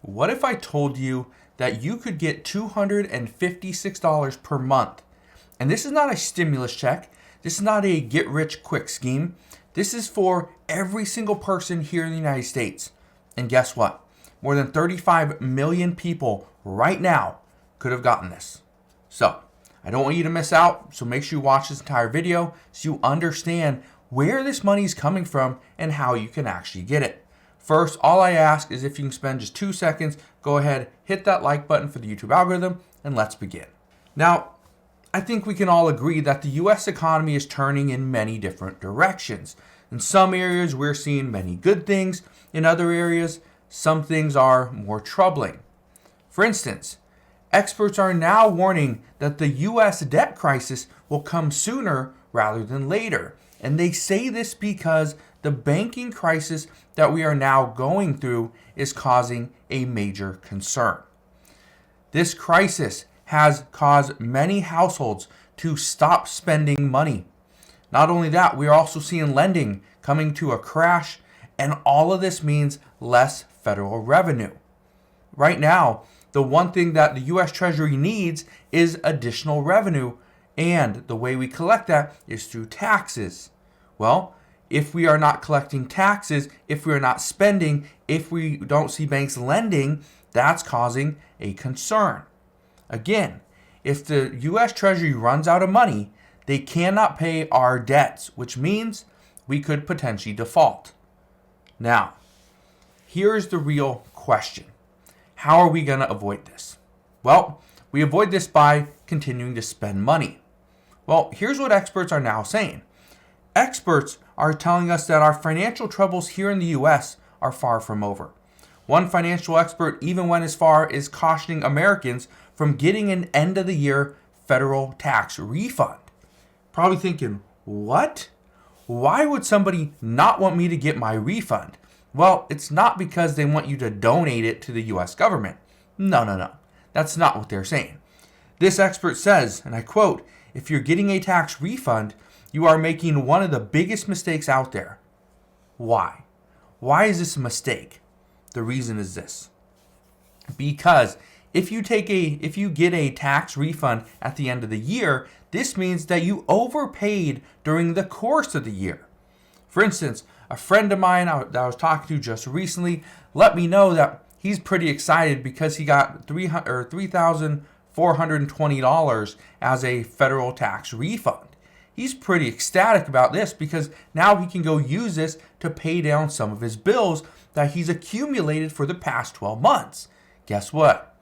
What if I told you that you could get $256 per month? And this is not a stimulus check. This is not a get rich quick scheme. This is for every single person here in the United States. And guess what? More than 35 million people right now could have gotten this. So I don't want you to miss out. So make sure you watch this entire video so you understand where this money is coming from and how you can actually get it. First, all I ask is if you can spend just 2 seconds, go ahead, hit that like button for the YouTube algorithm, and let's begin. Now, I think we can all agree that the US economy is turning in many different directions. In some areas, we're seeing many good things. In other areas, some things are more troubling. For instance, experts are now warning that the US debt crisis will come sooner rather than later. And they say this because the banking crisis that we are now going through is causing a major concern. This crisis has caused many households to stop spending money. Not only that, we are also seeing lending coming to a crash, and all of this means less federal revenue. Right now, the one thing that the US Treasury needs is additional revenue, and the way we collect that is through taxes. Well, if we are not collecting taxes, if we are not spending, if we don't see banks lending, that's causing a concern. Again, if the US Treasury runs out of money, they cannot pay our debts, which means we could potentially default. Now, here's the real question. How are we going to avoid this? Well, we avoid this by continuing to spend money. Well, here's what experts are now saying. Experts are telling us that our financial troubles here in the US are far from over. One financial expert even went as far as cautioning Americans from getting an end of the year federal tax refund. Probably thinking, what? Why would somebody not want me to get my refund? Well, it's not because they want you to donate it to the US government. No. That's not what they're saying. This expert says, and I quote, "If you're getting a tax refund, you are making one of the biggest mistakes out there." Why? Why is this a mistake? The reason is this. Because if you get a tax refund at the end of the year, this means that you overpaid during the course of the year. For instance, a friend of mine that I was talking to just recently let me know that he's pretty excited because he got $3,420 as a federal tax refund. He's pretty ecstatic about this because now he can go use this to pay down some of his bills that he's accumulated for the past 12 months. Guess what?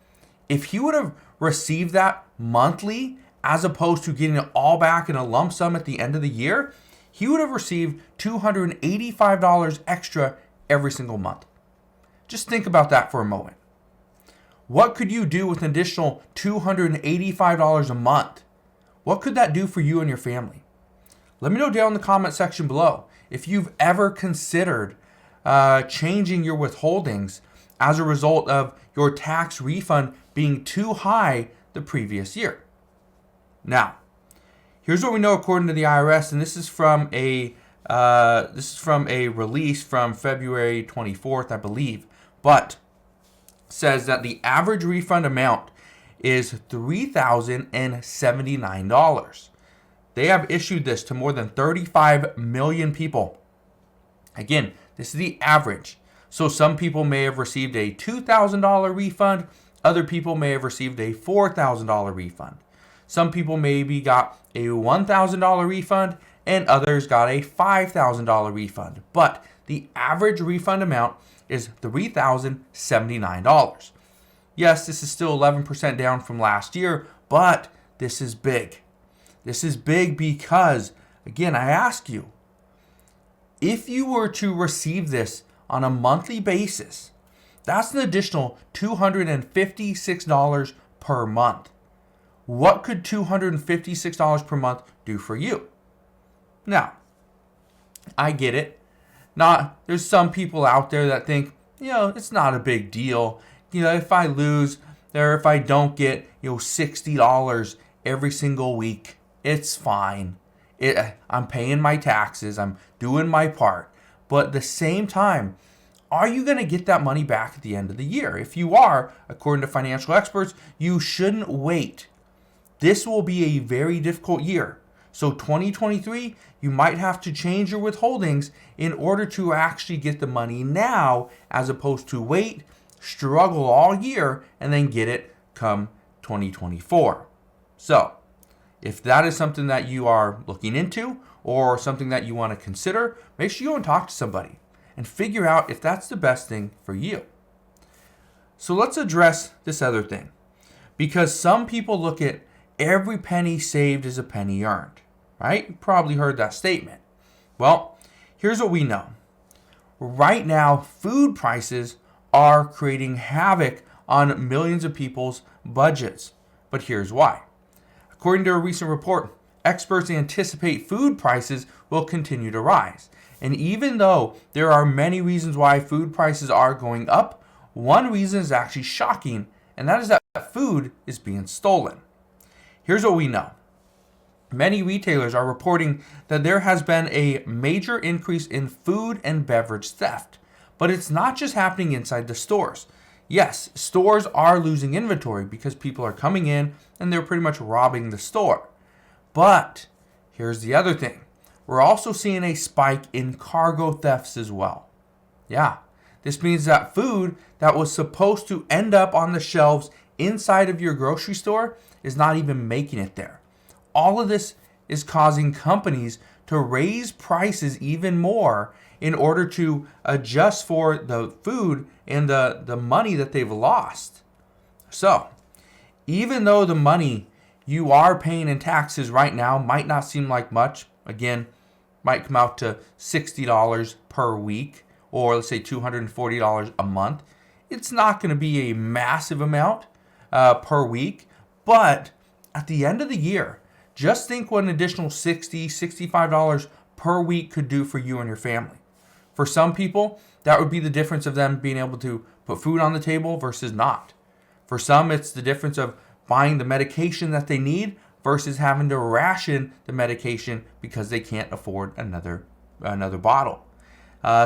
If he would have received that monthly as opposed to getting it all back in a lump sum at the end of the year, he would have received $285 extra every single month. Just think about that for a moment. What could you do with an additional $285 a month? What could that do for you and your family? Let me know down in the comment section below if you've ever considered changing your withholdings as a result of your tax refund being too high the previous year. Now, here's what we know according to the IRS, and this is from a release from February 24th, I believe, but says that the average refund amount is $3,079. They have issued this to more than 35 million people. Again, this is the average. So some people may have received a $2,000 refund. Other people may have received a $4,000 refund. Some people maybe got a $1,000 refund and others got a $5,000 refund. But the average refund amount is $3,079. Yes, this is still 11% down from last year, but this is big. This is big because, again, I ask you, if you were to receive this on a monthly basis, that's an additional $256 per month. What could $256 per month do for you? Now, I get it. There's some people out there that think, it's not a big deal. If I lose or if I don't get, $60 every single week, it's fine. I'm paying my taxes. I'm doing my part. But at the same time, are you going to get that money back at the end of the year? If you are, according to financial experts, you shouldn't wait. This will be a very difficult year. So 2023, you might have to change your withholdings in order to actually get the money now, as opposed to wait, struggle all year, and then get it come 2024. So if that is something that you are looking into or something that you want to consider, make sure you go and talk to somebody and figure out if that's the best thing for you. So let's address this other thing, because some people look at every penny saved is a penny earned, right? You probably heard that statement. Well, here's what we know. Right now, food prices are creating havoc on millions of people's budgets. But here's why. According to a recent report, experts anticipate food prices will continue to rise. And even though there are many reasons why food prices are going up, one reason is actually shocking, and that is that food is being stolen. Here's what we know. Many retailers are reporting that there has been a major increase in food and beverage theft. But it's not just happening inside the stores. Yes, stores are losing inventory because people are coming in and they're pretty much robbing the store. But here's the other thing. We're also seeing a spike in cargo thefts as well. Yeah, this means that food that was supposed to end up on the shelves inside of your grocery store is not even making it there. All of this is causing companies to raise prices even more in order to adjust for the food and the money that they've lost. So, even though the money you are paying in taxes right now might not seem like much, again, might come out to $60 per week, or let's say $240 a month, it's not going to be a massive amount per week. But at the end of the year, just think what an additional $60, $65 per week could do for you and your family. For some people, that would be the difference of them being able to put food on the table versus not. For some, it's the difference of buying the medication that they need versus having to ration the medication because they can't afford another bottle.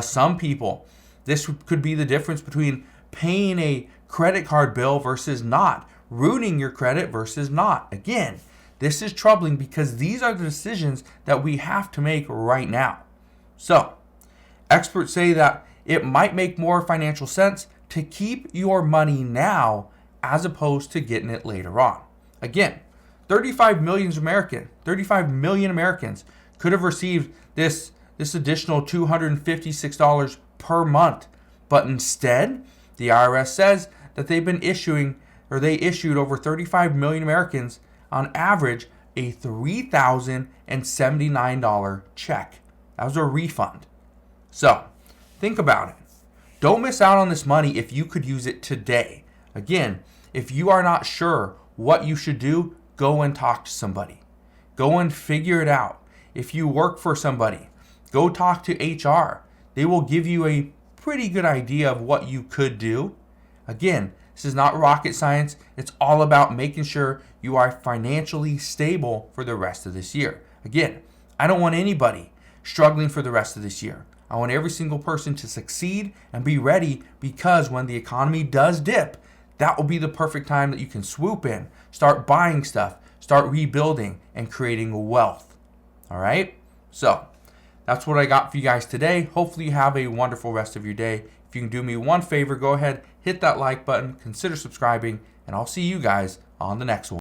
Some people, this could be the difference between paying a credit card bill versus not, ruining your credit versus not. Again, this is troubling because these are the decisions that we have to make right now. So, experts say that it might make more financial sense to keep your money now as opposed to getting it later on. Again, 35 million Americans could have received this additional $256 per month, but instead, the IRS says that they issued over 35 million Americans on average a $3,079 check. That was a refund. So, think about it. Don't miss out on this money if you could use it today. Again, if you are not sure what you should do, go and talk to somebody. Go and figure it out. If you work for somebody, go talk to HR. They will give you a pretty good idea of what you could do. Again, this is not rocket science. It's all about making sure you are financially stable for the rest of this year. Again, I don't want anybody struggling for the rest of this year. I want every single person to succeed and be ready, because when the economy does dip, that will be the perfect time that you can swoop in, start buying stuff, start rebuilding and creating wealth. All right? So that's what I got for you guys today. Hopefully you have a wonderful rest of your day. If you can do me one favor, go ahead, hit that like button, consider subscribing, and I'll see you guys on the next one.